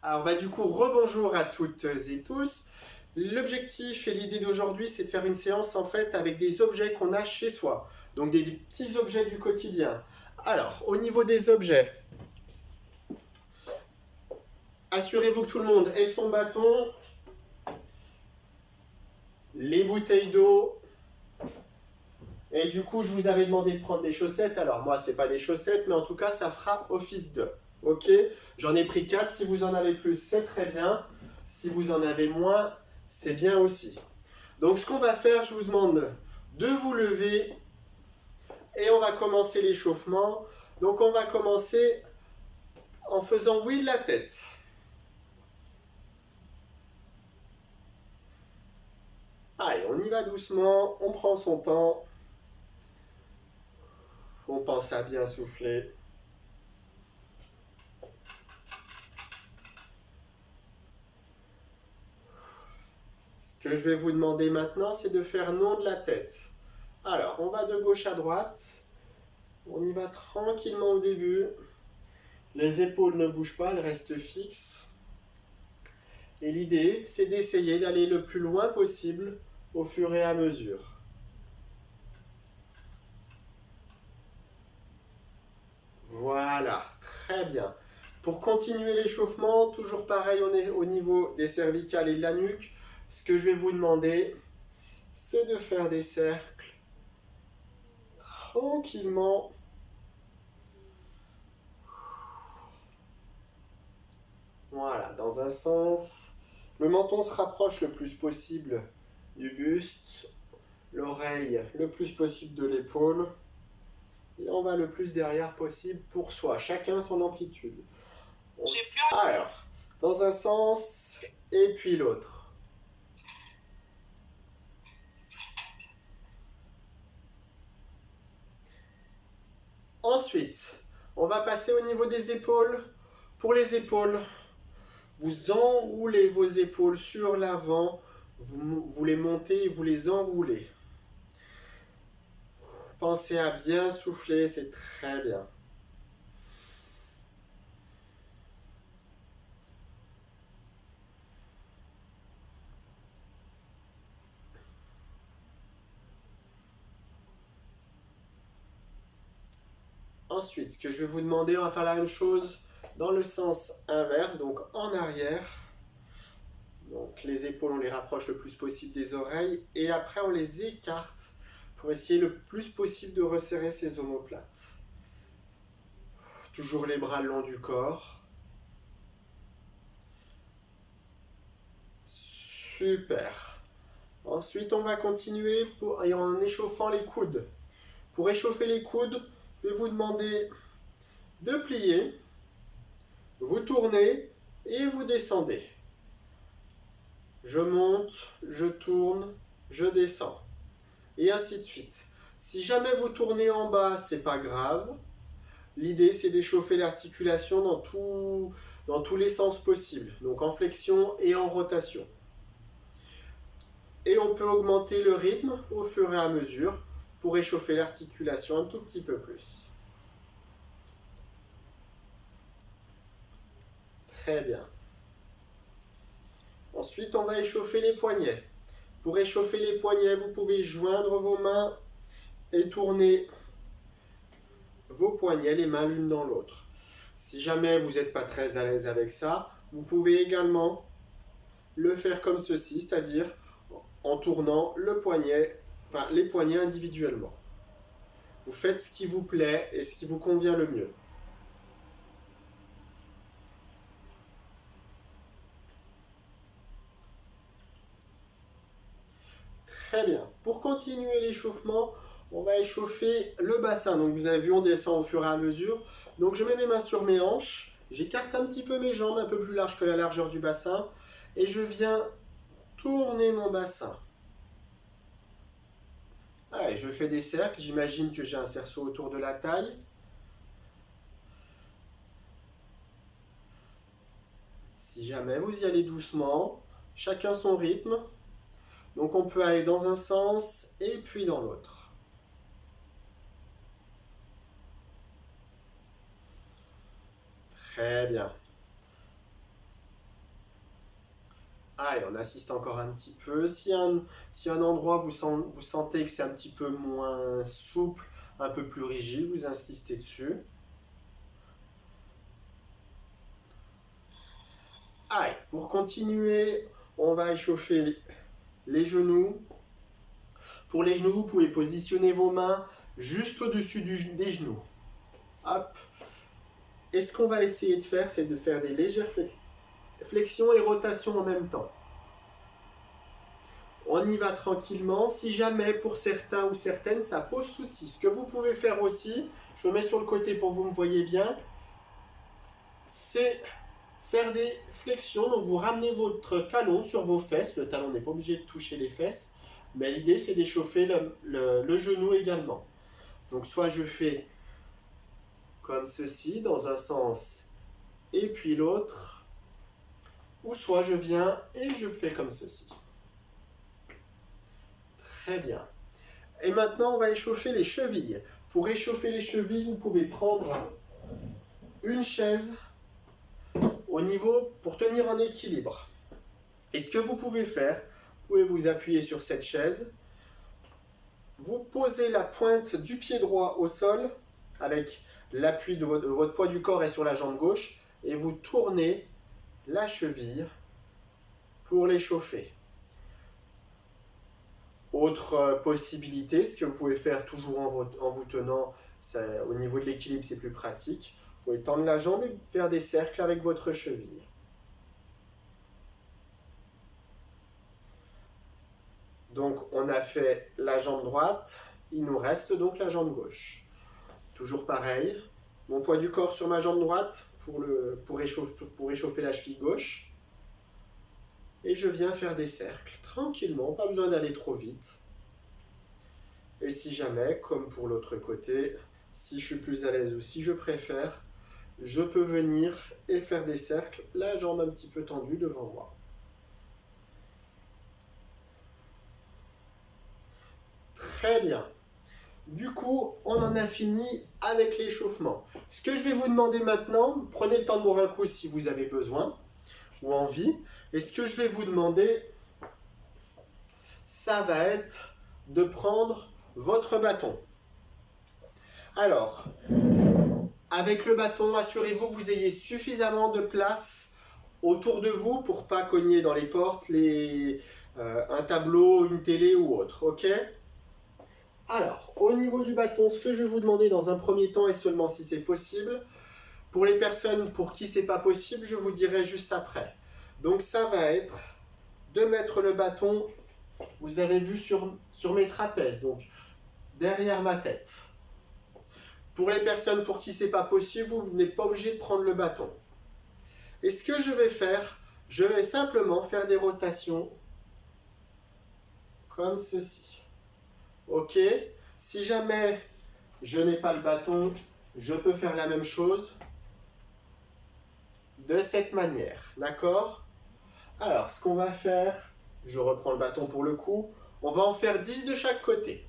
Alors du coup, rebonjour à toutes et tous. L'objectif et l'idée d'aujourd'hui, c'est de faire une séance en fait avec des objets qu'on a chez soi. Donc des petits objets du quotidien. Alors, au niveau des objets, assurez-vous que tout le monde ait son bâton, les bouteilles d'eau. Et du coup, je vous avais demandé de prendre des chaussettes. Alors moi, c'est pas des chaussettes, mais en tout cas, ça fera office de. Ok, j'en ai pris 4. Si vous en avez plus, c'est très bien. Si vous en avez moins, c'est bien aussi. Donc ce qu'on va faire, je vous demande de vous lever et on va commencer l'échauffement. Donc on va commencer en faisant oui de la tête. Allez, on y va doucement, on prend son temps. On pense à bien souffler. Ce que je vais vous demander maintenant, c'est de faire non de la tête. Alors, on va de gauche à droite. On y va tranquillement au début. Les épaules ne bougent pas, elles restent fixes. Et l'idée, c'est d'essayer d'aller le plus loin possible au fur et à mesure. Voilà, très bien. Pour continuer l'échauffement, toujours pareil, on est au niveau des cervicales et de la nuque. Ce que je vais vous demander, c'est de faire des cercles tranquillement. Voilà, dans un sens. Le menton se rapproche le plus possible du buste, l'oreille le plus possible de l'épaule. Et on va le plus derrière possible pour soi, chacun son amplitude. Alors, dans un sens et puis l'autre. Ensuite, on va passer au niveau des épaules. Pour les épaules, vous enroulez vos épaules sur l'avant, vous les montez et vous les enroulez. Pensez à bien souffler, c'est très bien. Ensuite, ce que je vais vous demander, on va faire la même chose dans le sens inverse, donc en arrière. Donc les épaules, on les rapproche le plus possible des oreilles et après on les écarte pour essayer le plus possible de resserrer ces omoplates. Toujours les bras le long du corps. Super. Ensuite, on va continuer en échauffant les coudes. Pour échauffer les coudes, je vais vous demander de plier, vous tournez et vous descendez. Je monte, je tourne, je descends. Et ainsi de suite. Si jamais vous tournez en bas, c'est pas grave. L'idée, c'est d'échauffer l'articulation dans tous les sens possibles. Donc en flexion et en rotation. Et on peut augmenter le rythme au fur et à mesure pour échauffer l'articulation un tout petit peu plus. Très bien. Ensuite, on va échauffer les poignets. Pour échauffer les poignets, vous pouvez joindre vos mains et tourner vos poignets, les mains l'une dans l'autre. Si jamais vous n'êtes pas très à l'aise avec ça, vous pouvez également le faire comme ceci, c'est-à-dire en tournant les poignets individuellement. Vous faites ce qui vous plaît et ce qui vous convient le mieux. Très bien. Pour continuer l'échauffement, on va échauffer le bassin. Donc vous avez vu, on descend au fur et à mesure. Donc je mets mes mains sur mes hanches, j'écarte un petit peu mes jambes, un peu plus large que la largeur du bassin, et je viens tourner mon bassin. Allez, je fais des cercles, j'imagine que j'ai un cerceau autour de la taille. Si jamais vous y allez doucement, chacun son rythme. Donc on peut aller dans un sens et puis dans l'autre. Très bien. Allez, on assiste encore un petit peu. Si un endroit vous sentez que c'est un petit peu moins souple, un peu plus rigide, vous insistez dessus. Allez, pour continuer, on va échauffer les genoux. Pour les genoux, vous pouvez positionner vos mains juste au-dessus des genoux. Hop. Et ce qu'on va essayer de faire, c'est de faire des légères flexions et rotations en même temps. On y va tranquillement. Si jamais, pour certains ou certaines, ça pose souci. Ce que vous pouvez faire aussi, je me mets sur le côté pour que vous me voyez bien, c'est faire des flexions. Donc vous ramenez votre talon sur vos fesses. Le talon n'est pas obligé de toucher les fesses. Mais l'idée, c'est d'échauffer le genou également. Donc soit je fais comme ceci, dans un sens, et puis l'autre, ou soit je viens et je fais comme ceci. Très bien. Et maintenant, on va échauffer les chevilles. Pour échauffer les chevilles, vous pouvez prendre une chaise au niveau pour tenir en équilibre. Et ce que vous pouvez faire, vous pouvez vous appuyer sur cette chaise, vous posez la pointe du pied droit au sol avec l'appui de votre poids du corps est sur la jambe gauche et vous tournez la cheville pour l'échauffer. Autre possibilité, ce que vous pouvez faire toujours en vous tenant, au niveau de l'équilibre c'est plus pratique, vous pouvez tendre la jambe et faire des cercles avec votre cheville. Donc on a fait la jambe droite, il nous reste donc la jambe gauche. Toujours pareil, mon poids du corps sur ma jambe droite pour réchauffer la cheville gauche. Et je viens faire des cercles, tranquillement, pas besoin d'aller trop vite. Et si jamais, comme pour l'autre côté, si je suis plus à l'aise ou si je préfère, je peux venir et faire des cercles, la jambe un petit peu tendue devant moi. Très bien. Du coup, on en a fini avec l'échauffement. Ce que je vais vous demander maintenant, prenez le temps de boire un coup si vous avez besoin ou envie. Et ce que je vais vous demander, ça va être de prendre votre bâton. Alors, avec le bâton, assurez-vous que vous ayez suffisamment de place autour de vous pour ne pas cogner dans les portes, un tableau, une télé ou autre, ok ? Alors, au niveau du bâton, ce que je vais vous demander dans un premier temps, et seulement si c'est possible, pour les personnes pour qui c'est pas possible, je vous dirai juste après. Donc ça va être de mettre le bâton, vous avez vu sur mes trapèzes, donc derrière ma tête. Pour les personnes pour qui c'est pas possible, vous n'êtes pas obligé de prendre le bâton. Et ce que je vais faire, je vais simplement faire des rotations comme ceci. Ok, si jamais je n'ai pas le bâton, je peux faire la même chose de cette manière, d'accord ? Alors, ce qu'on va faire, je reprends le bâton pour le coup, on va en faire 10 de chaque côté.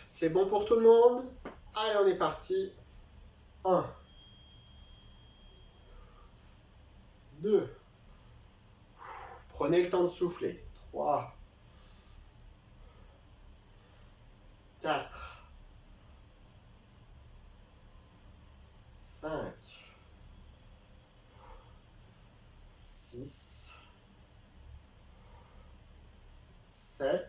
C'est bon pour tout le monde ? Allez, on est parti. 1, 2, prenez le temps de souffler. 3, 4, 5, 6, 7,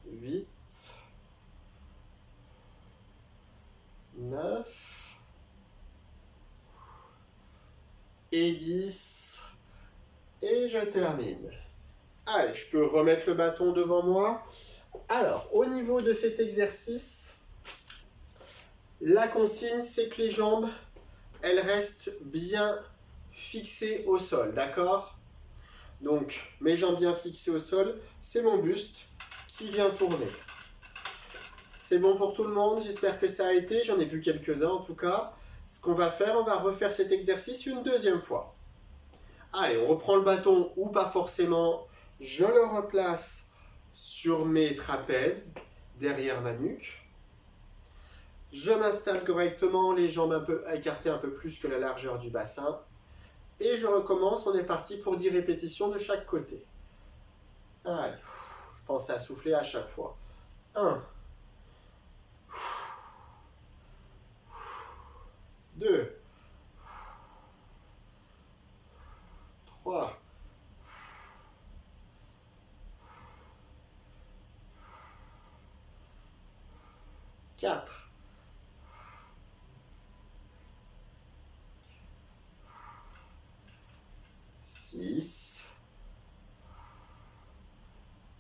8, 9 et 10. Et je termine. Allez, je peux remettre le bâton devant moi. Alors, au niveau de cet exercice, la consigne, c'est que les jambes, elles restent bien fixées au sol, d'accord ? Donc, mes jambes bien fixées au sol, c'est mon buste qui vient tourner. C'est bon pour tout le monde, j'espère que ça a été, j'en ai vu quelques-uns en tout cas. Ce qu'on va faire, on va refaire cet exercice une deuxième fois. Allez, on reprend le bâton ou pas forcément, je le replace sur mes trapèzes, derrière ma nuque. Je m'installe correctement, les jambes un peu écartées un peu plus que la largeur du bassin. Et je recommence, on est parti pour 10 répétitions de chaque côté. Allez, je pense à souffler à chaque fois. 1, 2, 3, 4, 6,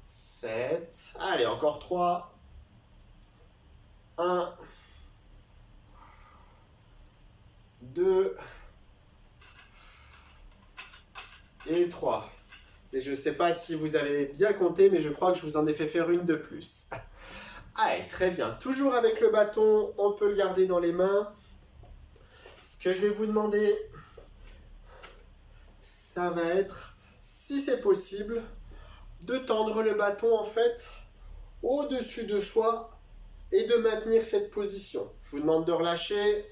7, allez, encore 3, 1, 2 et 3. Et je ne sais pas si vous avez bien compté, mais je crois que je vous en ai fait faire une de plus. Allez, très bien. Toujours avec le bâton, on peut le garder dans les mains. Ce que je vais vous demander, ça va être, si c'est possible, de tendre le bâton en fait au-dessus de soi et de maintenir cette position. Je vous demande de relâcher.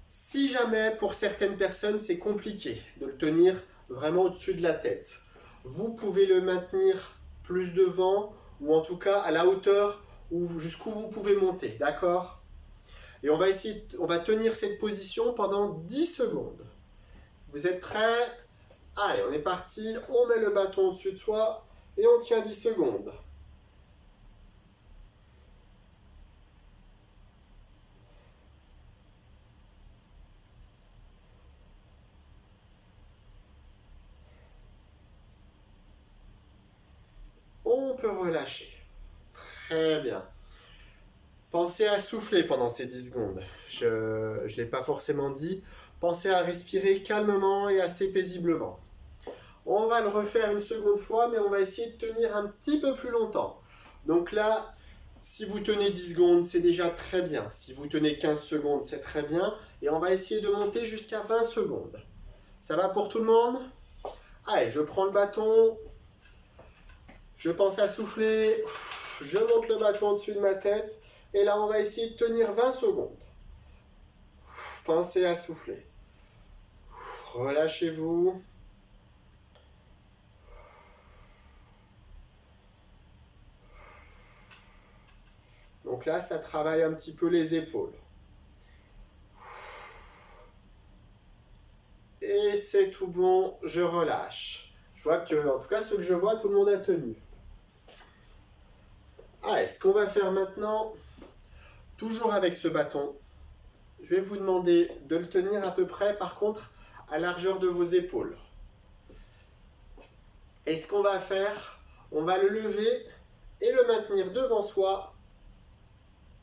Si jamais, pour certaines personnes, c'est compliqué de le tenir vraiment au-dessus de la tête, vous pouvez le maintenir plus devant, ou en tout cas à la hauteur jusqu'où vous pouvez monter, d'accord? Et on va tenir cette position pendant 10 secondes. Vous êtes prêts? Allez, on est parti, on met le bâton au-dessus de soi et on tient 10 secondes. On peut relâcher. Très bien. Pensez à souffler pendant ces 10 secondes. Je ne l'ai pas forcément dit. Pensez à respirer calmement et assez paisiblement. On va le refaire une seconde fois, mais on va essayer de tenir un petit peu plus longtemps. Donc là, si vous tenez 10 secondes, c'est déjà très bien. Si vous tenez 15 secondes, c'est très bien. Et on va essayer de monter jusqu'à 20 secondes. Ça va pour tout le monde? Allez, je prends le bâton. Je pense à souffler. Je monte le bâton au-dessus de ma tête. Et là, on va essayer de tenir 20 secondes. Pensez à souffler. Relâchez-vous. Donc là, ça travaille un petit peu les épaules. Et c'est tout bon, je relâche. Je vois que, en tout cas, ce que je vois, tout le monde a tenu. Ah, ce qu'on va faire maintenant, toujours avec ce bâton, je vais vous demander de le tenir à peu près, par contre, à largeur de vos épaules. Et ce qu'on va faire, on va le lever et le maintenir devant soi.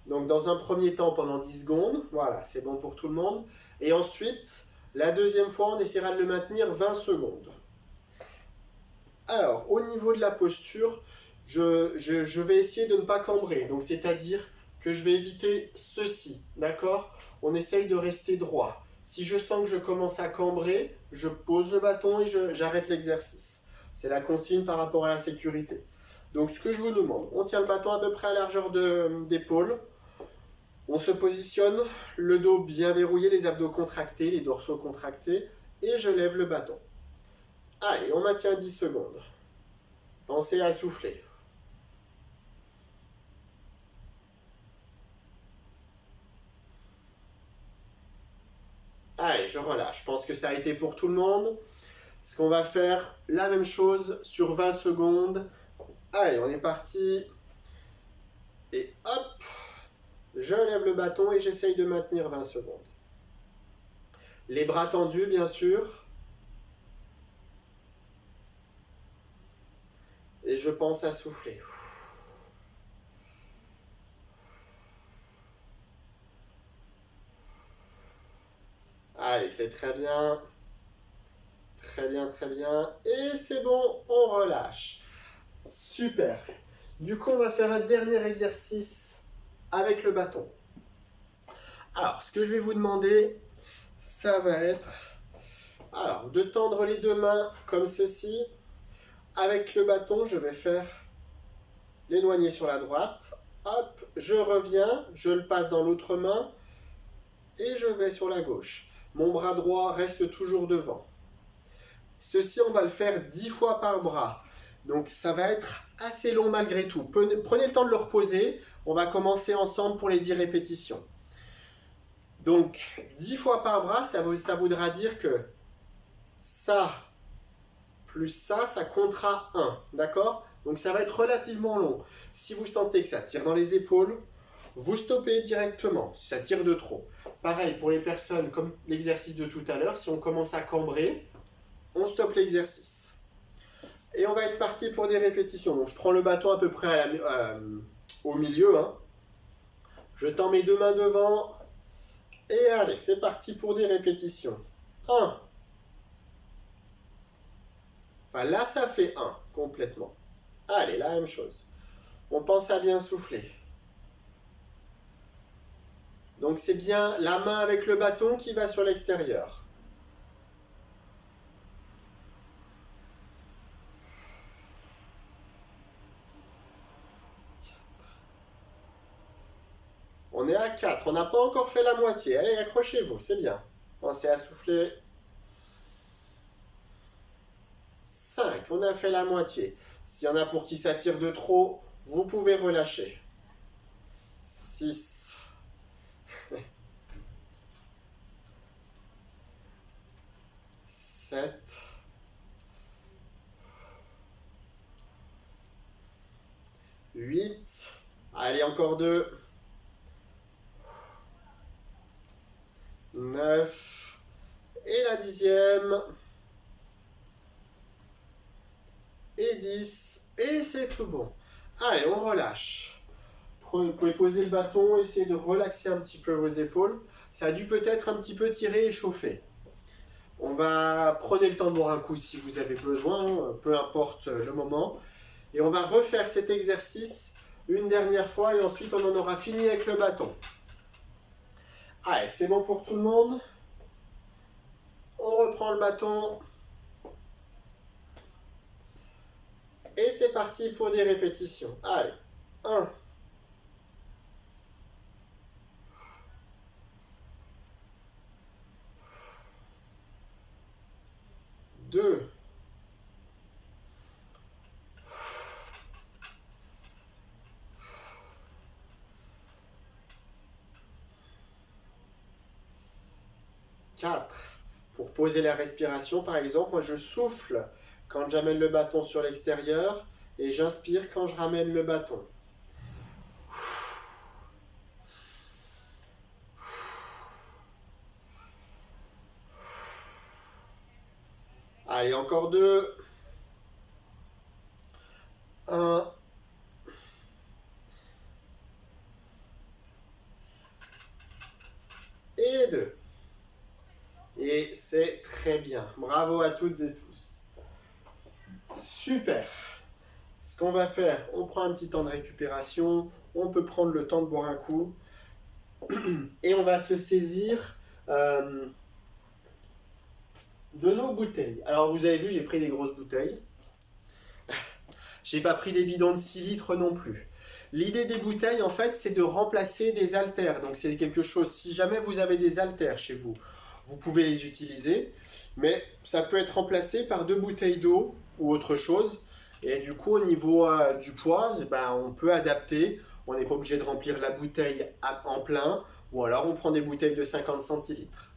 Donc dans un premier temps pendant 10 secondes, voilà, c'est bon pour tout le monde. Et ensuite, la deuxième fois, on essaiera de le maintenir 20 secondes. Alors, au niveau de la posture, je vais essayer de ne pas cambrer. Donc c'est-à-dire que je vais éviter ceci, d'accord? On essaye de rester droit. Si je sens que je commence à cambrer, je pose le bâton et j'arrête l'exercice. C'est la consigne par rapport à la sécurité. Donc ce que je vous demande, on tient le bâton à peu près à largeur d'épaule. On se positionne, le dos bien verrouillé, les abdos contractés, les dorsaux contractés, et je lève le bâton. Allez, on maintient 10 secondes. Pensez à souffler. Allez, je relâche. Je pense que ça a été pour tout le monde. Ce qu'on va faire, la même chose sur 20 secondes. Allez, on est parti. Et hop, je lève le bâton et j'essaye de maintenir 20 secondes. Les bras tendus, bien sûr. Et je pense à souffler. Allez, c'est très bien. Très bien, très bien. Et c'est bon, on relâche. Super. Du coup, on va faire un dernier exercice avec le bâton. Alors, ce que je vais vous demander, ça va être de tendre les deux mains comme ceci. Avec le bâton, je vais faire l'éloigner sur la droite. Hop, je reviens, je le passe dans l'autre main et je vais sur la gauche. Mon bras droit reste toujours devant. Ceci, on va le faire 10 fois par bras. Donc ça va être assez long malgré tout. Prenez le temps de le reposer. On va commencer ensemble pour les 10 répétitions. Donc 10 fois par bras, ça voudra dire que ça plus ça comptera 1. D'accord? Donc ça va être relativement long. Si vous sentez que ça tire dans les épaules, vous stoppez directement si ça tire de trop. Pareil pour les personnes comme l'exercice de tout à l'heure, si on commence à cambrer, on stoppe l'exercice. Et on va être parti pour des répétitions. Donc je prends le bâton à peu près au milieu. Hein. Je tends mes 2 mains devant. Et allez, c'est parti pour des répétitions. 1. Enfin là, ça fait 1 complètement. Allez, la même chose. On pense à bien souffler. Donc c'est bien la main avec le bâton qui va sur l'extérieur. On est à 4, on n'a pas encore fait la moitié. Allez, accrochez-vous, c'est bien. Pensez à souffler. 5, on a fait la moitié. S'il y en a pour qui ça tire de trop, vous pouvez relâcher. 6. 7. 8. Allez, encore 2. 9. Et la 10e. Et 10. Et c'est tout bon. Allez, on relâche. Vous pouvez poser le bâton, essayer de relaxer un petit peu vos épaules. Ça a dû peut-être un petit peu tirer et chauffer. On va prendre le temps de boire un coup si vous avez besoin, peu importe le moment. Et on va refaire cet exercice une dernière fois et ensuite on en aura fini avec le bâton. Allez, c'est bon pour tout le monde. On reprend le bâton. Et c'est parti pour des répétitions. Allez, 1. 2. 4. Pour poser la respiration, par exemple, moi je souffle quand j'amène le bâton sur l'extérieur et j'inspire quand je ramène le bâton. Allez, encore 2. 1. Et 2. Et c'est très bien. Bravo à toutes et tous. Super. Ce qu'on va faire, on prend un petit temps de récupération. On peut prendre le temps de boire un coup. Et on va se saisir de nos bouteilles. Alors vous avez vu, j'ai pris des grosses bouteilles. J'ai pas pris des bidons de 6 litres non plus. L'idée des bouteilles, en fait, c'est de remplacer des haltères. Donc c'est quelque chose, si jamais vous avez des haltères chez vous, vous pouvez les utiliser. Mais ça peut être remplacé par 2 bouteilles d'eau ou autre chose. Et du coup, au niveau du poids, ben, on peut adapter. On n'est pas obligé de remplir la bouteille en plein. Ou alors on prend des bouteilles de 50 centilitres.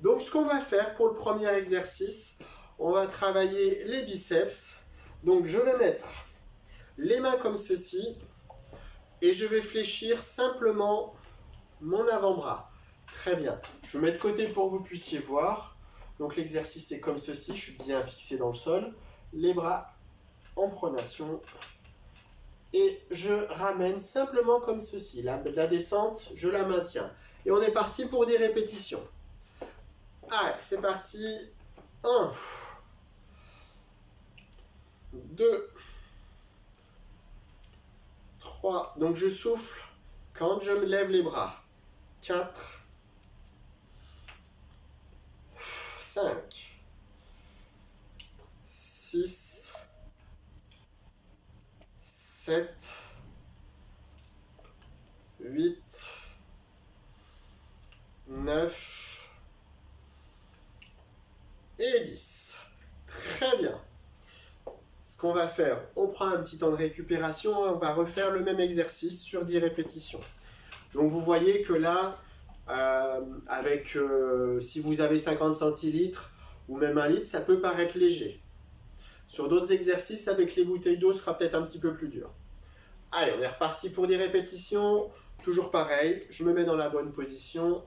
Donc ce qu'on va faire pour le premier exercice, on va travailler les biceps. Donc je vais mettre les mains comme ceci et je vais fléchir simplement mon avant-bras. Très bien. Je mets de côté pour que vous puissiez voir. Donc l'exercice est comme ceci, je suis bien fixé dans le sol. Les bras en pronation. Et je ramène simplement comme ceci. La descente, je la maintiens. Et on est parti pour des répétitions. Allez, c'est parti. 1, 2, 3. Donc je souffle quand je me lève les bras. 4, 5, 6, 7, 8, 9 et 10. Ce qu'on va faire, on prend un petit temps de récupération et on va refaire le même exercice sur 10 répétitions. Donc vous voyez que là, si vous avez 50 centilitres ou même 1 litre, ça peut paraître léger. Sur d'autres exercices, avec les bouteilles d'eau, ce sera peut-être un petit peu plus dur. Allez, on est reparti pour 10 répétitions. Toujours pareil, je me mets dans la bonne position.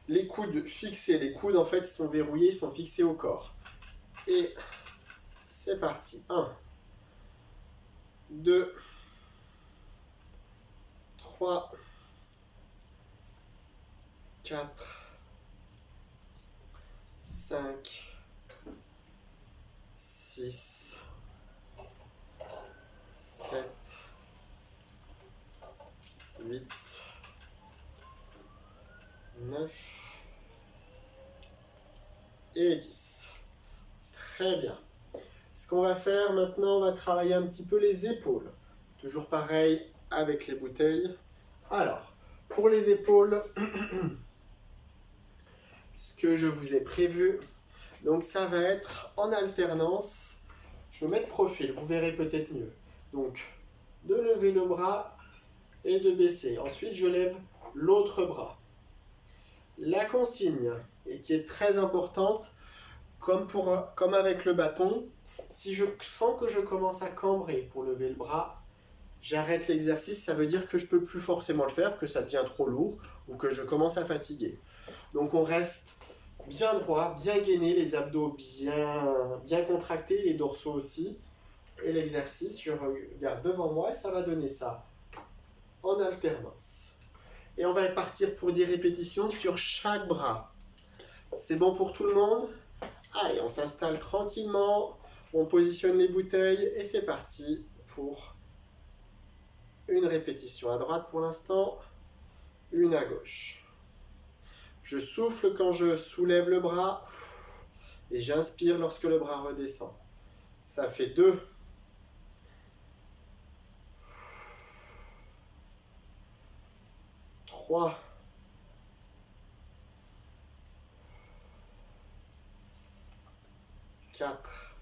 Les coudes fixés, les coudes en fait sont verrouillés, sont fixés au corps. Et c'est parti. 1, 2, 3, 4, 5, 6, 7, 8, 9 et 10. Très bien. Ce qu'on va faire maintenant, on va travailler un petit peu les épaules. Toujours pareil avec les bouteilles. Alors, pour les épaules, ce que je vous ai prévu, donc ça va être en alternance. Je vais mettre profil, vous verrez peut-être mieux. Donc, de lever le bras et de baisser. Ensuite, je lève l'autre bras. La consigne, et qui est très importante, comme avec le bâton, si je sens que je commence à cambrer pour lever le bras, j'arrête l'exercice, ça veut dire que je ne peux plus forcément le faire, que ça devient trop lourd ou que je commence à fatiguer. Donc on reste bien droit, bien gainé, les abdos bien contractés, les dorsaux aussi. Et l'exercice, je regarde devant moi et ça va donner ça en alternance. Et on va partir pour des répétitions sur chaque bras. C'est bon pour tout le monde? Allez, on s'installe tranquillement, on positionne les bouteilles et c'est parti pour une répétition à droite pour l'instant, une à gauche. Je souffle quand je soulève le bras et j'inspire lorsque le bras redescend. Ça fait 2. 3. 4.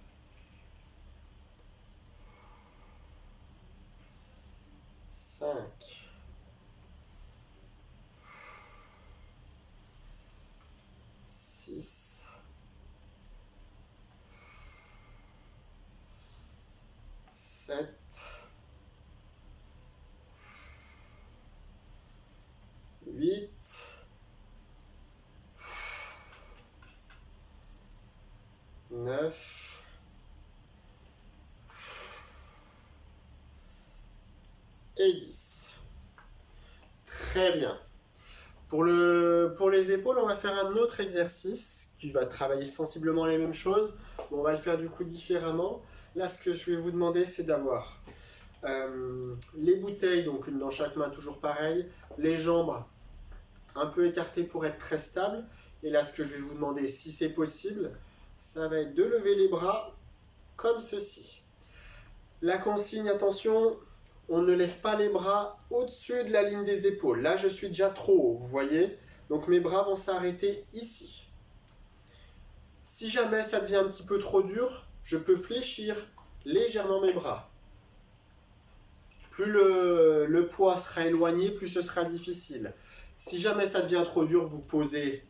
5. 6. 7. 8. 9. Et 10. Très bien. Pour les épaules, on va faire un autre exercice qui va travailler sensiblement les mêmes choses. On va le faire du coup différemment. Là, ce que je vais vous demander, c'est d'avoir les bouteilles, donc une dans chaque main, toujours pareil. Les jambes un peu écartées pour être très stables. Et là, ce que je vais vous demander, si c'est possible, ça va être de lever les bras comme ceci. La consigne, attention, on ne lève pas les bras au-dessus de la ligne des épaules. Là, je suis déjà trop haut, vous voyez? Donc mes bras vont s'arrêter ici. Si jamais ça devient un petit peu trop dur, je peux fléchir légèrement mes bras. Plus le poids sera éloigné, plus ce sera difficile. Si jamais ça devient trop dur, vous posez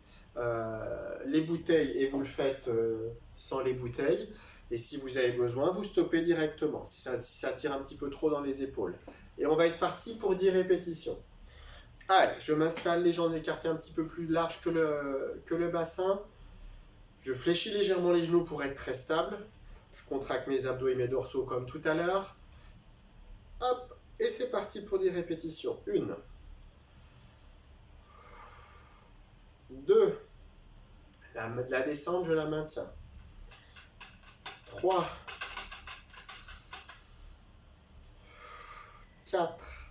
les bouteilles et vous le faites sans les bouteilles. Et si vous avez besoin, vous stoppez directement, si ça tire un petit peu trop dans les épaules. Et on va être parti pour 10 répétitions. Allez, je m'installe, les jambes écartées un petit peu plus larges que le bassin. Je fléchis légèrement les genoux pour être très stable. Je contracte mes abdos et mes dorsaux comme tout à l'heure. Hop, et c'est parti pour 10 répétitions. 1. 2. La descente, je la maintiens. 3. 4.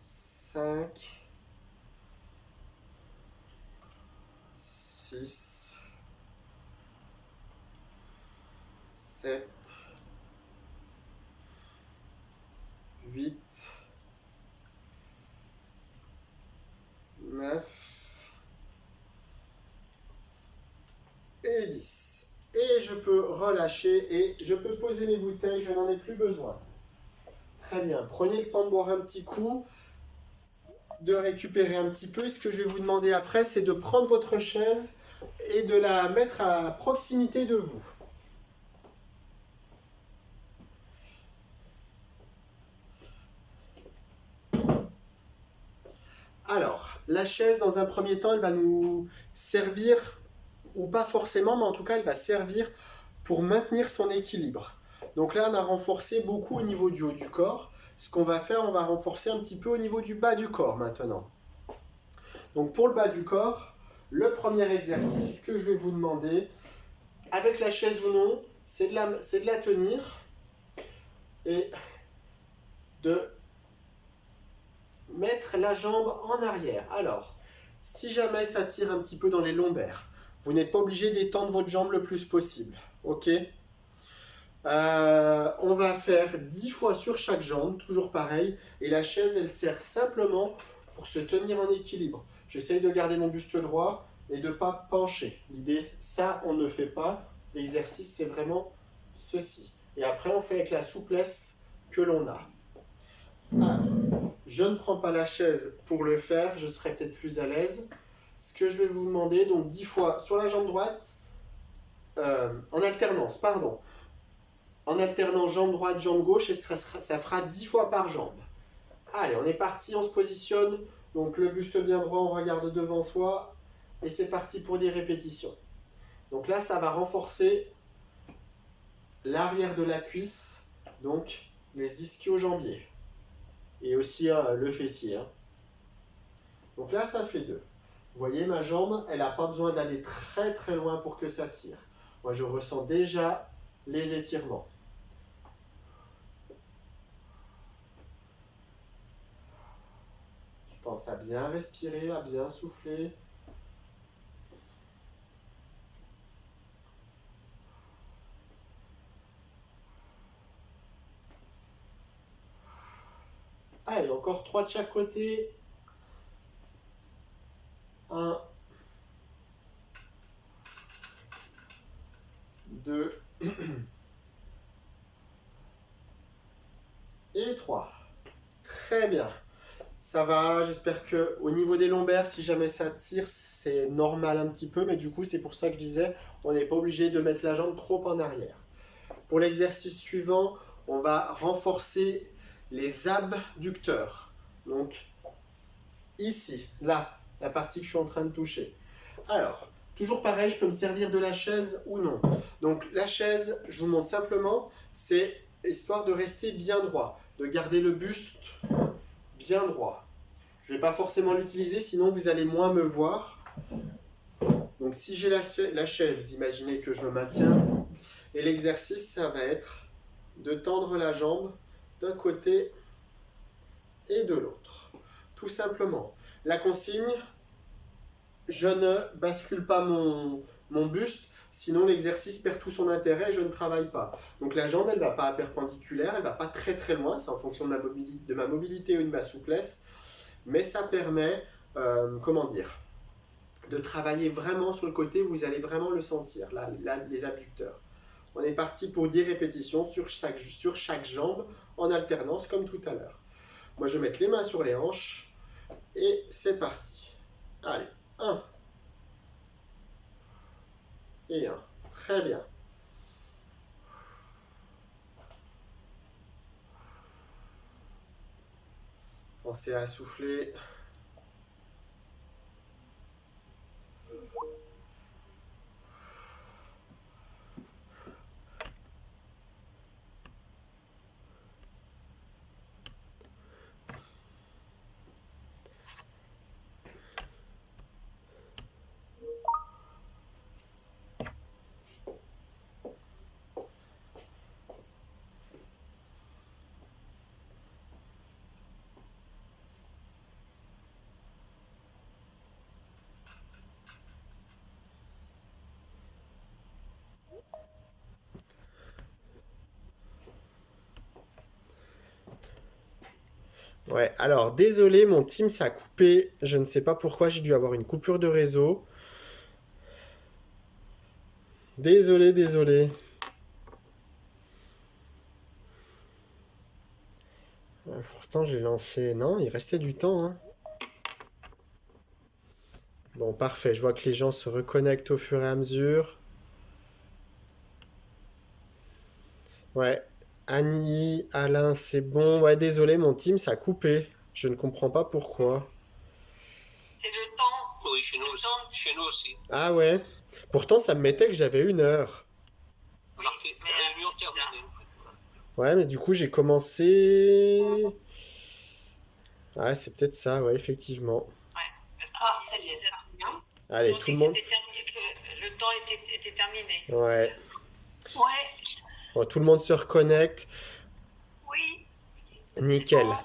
5. 6. 7. 8. 9. Et 10. Et je peux relâcher et je peux poser mes bouteilles, je n'en ai plus besoin. Très bien, prenez le temps de boire un petit coup, de récupérer un petit peu. Et ce que je vais vous demander après, c'est de prendre votre chaise et de la mettre à proximité de vous. Alors, la chaise, dans un premier temps, elle va nous servir, ou pas forcément, mais en tout cas, elle va servir pour maintenir son équilibre. Donc là, on a renforcé beaucoup au niveau du haut du corps. Ce qu'on va faire, on va renforcer un petit peu au niveau du bas du corps maintenant. Donc pour le bas du corps, le premier exercice que je vais vous demander, avec la chaise ou non, c'est de la tenir et de mettre la jambe en arrière. Alors, si jamais ça tire un petit peu dans les lombaires, vous n'êtes pas obligé d'étendre votre jambe le plus possible. Ok ? On va faire 10 fois sur chaque jambe, toujours pareil. Et la chaise, elle sert simplement pour se tenir en équilibre. J'essaye de garder mon buste droit et de ne pas pencher. L'idée, ça, on ne fait pas. L'exercice, c'est vraiment ceci. Et après, on fait avec la souplesse que l'on a. Alors, je ne prends pas la chaise pour le faire, je serai peut-être plus à l'aise. Ce que je vais vous demander, donc 10 fois sur la jambe droite, en alternance, pardon. En alternant jambe droite, jambe gauche, et ça fera 10 fois par jambe. Allez, on est parti, on se positionne. Donc le buste bien droit, on regarde devant soi. Et c'est parti pour des répétitions. Donc là, ça va renforcer l'arrière de la cuisse, donc les ischio-jambiers. Et aussi le fessier. Hein. Donc là, ça fait 2. Vous voyez, ma jambe, elle n'a pas besoin d'aller très très loin pour que ça tire. Moi, je ressens déjà les étirements. Je pense à bien respirer, à bien souffler. Allez, encore 3 de chaque côté. 1, 2 et 3. Très bien. Ça va, j'espère que au niveau des lombaires, si jamais ça tire, c'est normal un petit peu, mais du coup, c'est pour ça que je disais, on n'est pas obligé de mettre la jambe trop en arrière. Pour l'exercice suivant, on va renforcer les abducteurs. Donc, ici, là, la partie que je suis en train de toucher. Alors, toujours pareil, je peux me servir de la chaise ou non. Donc, la chaise, je vous montre simplement, c'est histoire de rester bien droit, de garder le buste bien droit. Je ne vais pas forcément l'utiliser, sinon vous allez moins me voir. Donc si j'ai la chaise, vous imaginez que je me maintiens. Et l'exercice, ça va être de tendre la jambe d'un côté et de l'autre. Tout simplement. La consigne, je ne bascule pas mon buste, sinon l'exercice perd tout son intérêt et je ne travaille pas. Donc la jambe, elle ne va pas perpendiculaire, elle ne va pas très très loin, c'est en fonction de ma mobilité ou de ma souplesse. Mais ça permet, de travailler vraiment sur le côté où vous allez vraiment le sentir, là, les abducteurs. On est parti pour 10 répétitions sur chaque jambe en alternance comme tout à l'heure. Moi, je vais mettre les mains sur les hanches et c'est parti. Allez, 1 et 1. Très bien. Pensez à souffler. Ouais, alors désolé, mon Teams a coupé. Je ne sais pas pourquoi, j'ai dû avoir une coupure de réseau. Désolé, désolé. Pourtant, j'ai lancé... Non, il restait du temps, hein. Bon, parfait. Je vois que les gens se reconnectent au fur et à mesure. Ouais. Annie, Alain, c'est bon. Ouais, désolé, mon team, ça a coupé. Je ne comprends pas pourquoi. C'est le temps. Oui, chez nous aussi. Ah ouais. Pourtant, ça me mettait que j'avais 1 heure. Oui, mais réunion terminée. Ouais, mais du coup, j'ai commencé... Ouais, c'est peut-être ça, ouais, effectivement. Ouais. Ah, ça y est, c'est bien. Allez, On tout dit le que monde... que le temps était terminé. Ouais. Ouais, Bon, tout le monde se reconnecte. oui. Nickel. Bon.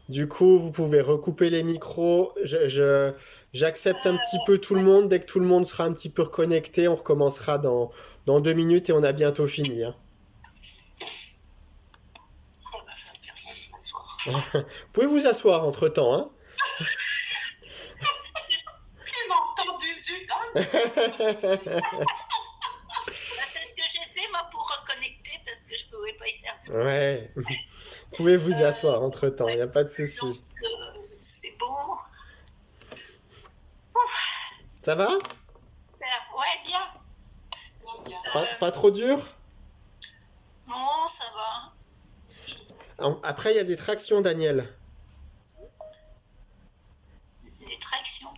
Du coup, vous pouvez recouper les micros. J'accepte un petit peu tout le monde. Dès que tout le monde sera un petit peu reconnecté, on recommencera dans 2 minutes et on a bientôt fini, hein. Oh, bah, ça va bien m'asseoir. Vous pouvez vous asseoir entre-temps, hein. Ils m'ont entendu, zut, hein. Bah, c'est ce que j'ai fait, moi, pour reconnecter, parce que je ne pouvais pas y faire de... Ouais. Vous pouvez vous asseoir entre-temps, il n'y a pas de Donc, souci. c'est bon. Ça va? Ouais, bien. Pas trop dur? Non, ça va. Après, il y a des tractions, Daniel. Les tractions.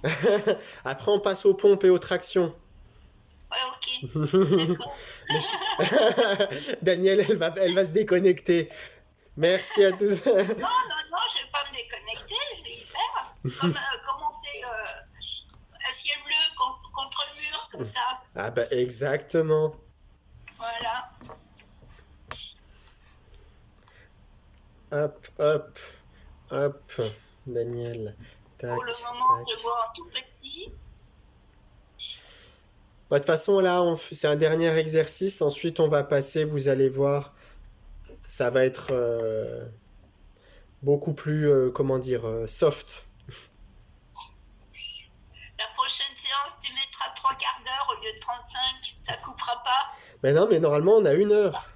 Après, on passe aux pompes et aux tractions. Ouais, ok. D'accord. Daniel, elle va se déconnecter. Merci à tous. Non, je ne vais pas me déconnecter, je vais y faire. Comme on fait un ciel bleu contre le mur, comme ça. Ah bah exactement. Voilà. Hop, hop, hop. Daniel. Tac, Pour le moment, tac. je vois un tout petit. Bah, de toute façon, là, c'est un dernier exercice. Ensuite, on va passer, vous allez voir, ça va être beaucoup plus, comment dire, soft. La prochaine séance, tu mettras 3/4 d'heure au lieu de 35. Ça coupera pas. Mais non, mais normalement, on a 1 heure.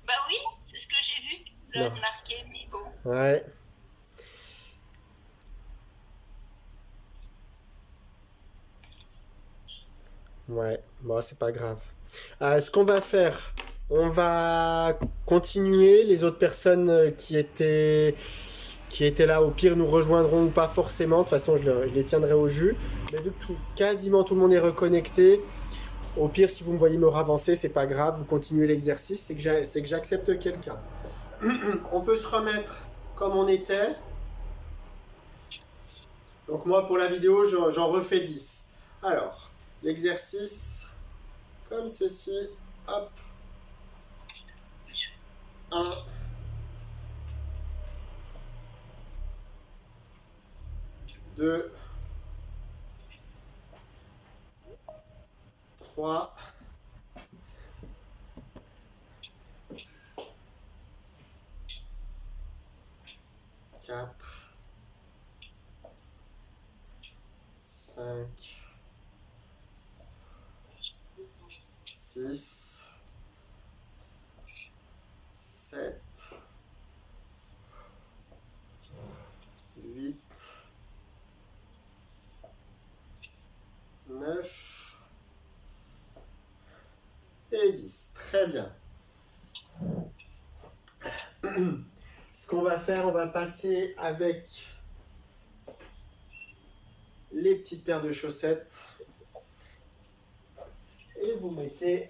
Bah oui, c'est ce que j'ai vu. Je l'ai marqué, mais bon. Ouais. Ouais, bon, c'est pas grave. Ce qu'on va faire, on va continuer. Les autres personnes qui étaient là, au pire, nous rejoindront ou pas forcément. De toute façon, je les tiendrai au jus. Mais vu que quasiment tout le monde est reconnecté, au pire, si vous me voyez me ravancer, c'est pas grave. Vous continuez l'exercice, c'est que j'accepte quelqu'un. On peut se remettre comme on était. Donc moi, pour la vidéo, j'en refais 10. Alors, l'exercice, comme ceci, hop, 1, 2, 3, 4, 5, 6, 7, 8, 9 et 10. Très bien. Ce qu'on va faire, on va passer avec les petites paires de chaussettes et vous mettez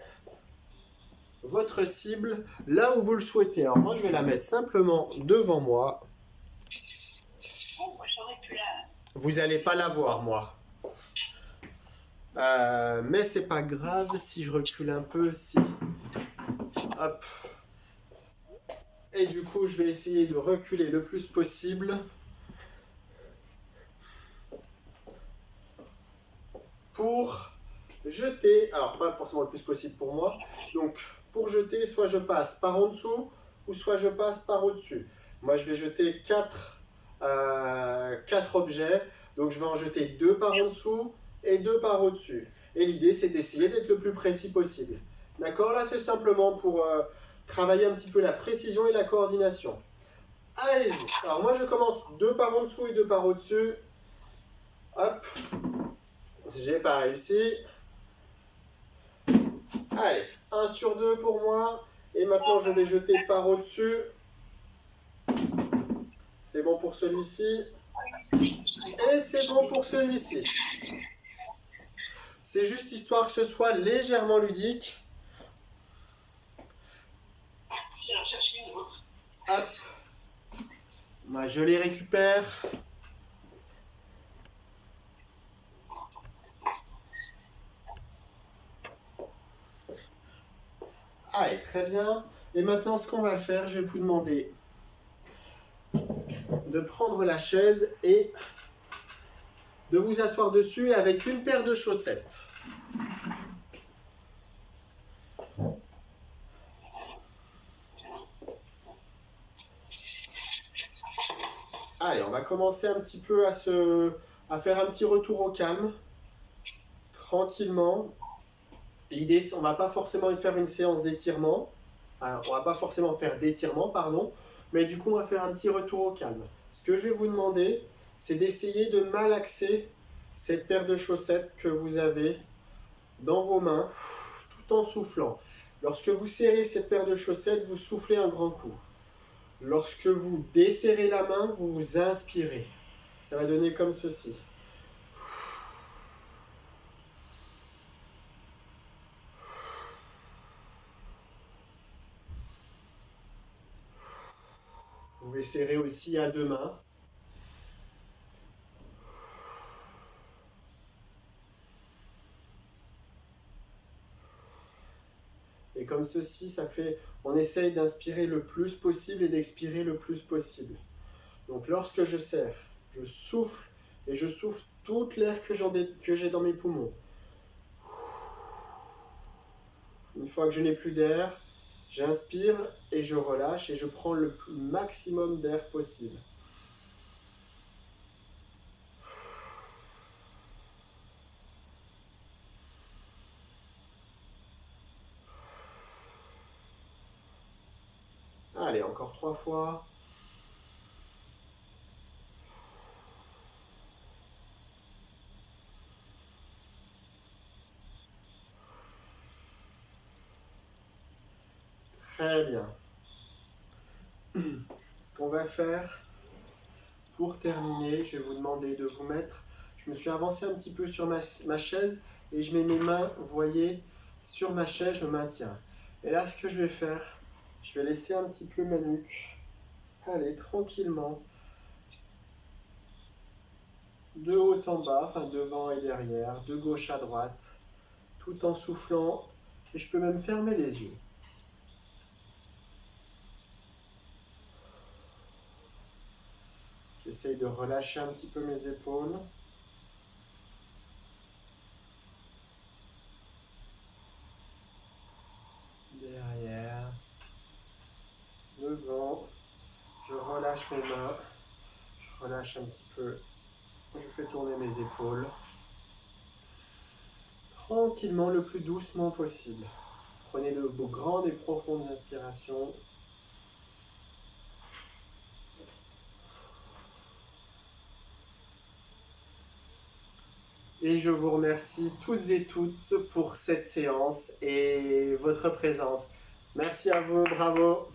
votre cible là où vous le souhaitez. Alors moi, je vais la mettre simplement devant moi. Bon, moi, j'aurais pu la... Vous n'allez pas la voir, moi. Mais c'est pas grave si je recule un peu, si. Hop. Et du coup, je vais essayer de reculer le plus possible. Pour jeter, alors pas forcément le plus possible pour moi, donc pour jeter, soit je passe par en dessous, ou soit je passe par au-dessus. Moi, je vais jeter 4 objets, donc je vais en jeter 2 par en dessous et 2 par au-dessus. Et l'idée, c'est d'essayer d'être le plus précis possible. D'accord? Là, c'est simplement pour travailler un petit peu la précision et la coordination. Allez-y. Alors moi, je commence 2 par en dessous et 2 par au-dessus. Hop. J'ai pas réussi. Allez, 1 sur 2 pour moi. Et maintenant, je vais jeter par au-dessus. C'est bon pour celui-ci. Et c'est bon pour celui-ci. C'est juste histoire que ce soit légèrement ludique. Hop. Moi, je les récupère. Allez, très bien. Et maintenant, ce qu'on va faire, je vais vous demander de prendre la chaise et de vous asseoir dessus avec une paire de chaussettes. Allez, on va commencer un petit peu à faire un petit retour au calme, tranquillement. L'idée, on ne va pas forcément faire une séance d'étirement. On ne va pas forcément faire d'étirement, pardon. Mais du coup, on va faire un petit retour au calme. Ce que je vais vous demander, c'est d'essayer de malaxer cette paire de chaussettes que vous avez dans vos mains, tout en soufflant. Lorsque vous serrez cette paire de chaussettes, vous soufflez un grand coup. Lorsque vous desserrez la main, vous inspirez. Ça va donner comme ceci. Vous pouvez serrer aussi à 2 mains. Et comme ceci, ça fait, on essaye d'inspirer le plus possible et d'expirer le plus possible. Donc lorsque je serre, je souffle et je souffle toute l'air que j'ai dans mes poumons. Une fois que je n'ai plus d'air, j'inspire et je relâche et je prends le maximum d'air possible. Allez, encore 3 fois. Très bien. Ce qu'on va faire, pour terminer, je vais vous demander de vous mettre... Je me suis avancé un petit peu sur ma chaise et je mets mes mains, vous voyez, sur ma chaise, je me maintiens. Et là, ce que je vais faire, je vais laisser un petit peu ma nuque aller tranquillement de haut en bas, enfin devant et derrière, de gauche à droite, tout en soufflant. Et je peux même fermer les yeux. J'essaye de relâcher un petit peu mes épaules. Derrière. Devant. Je relâche mes mains. Je relâche un petit peu. Je fais tourner mes épaules. Tranquillement, le plus doucement possible. Prenez de grandes et profondes inspirations. Et je vous remercie toutes et toutes pour cette séance et votre présence. Merci à vous, bravo.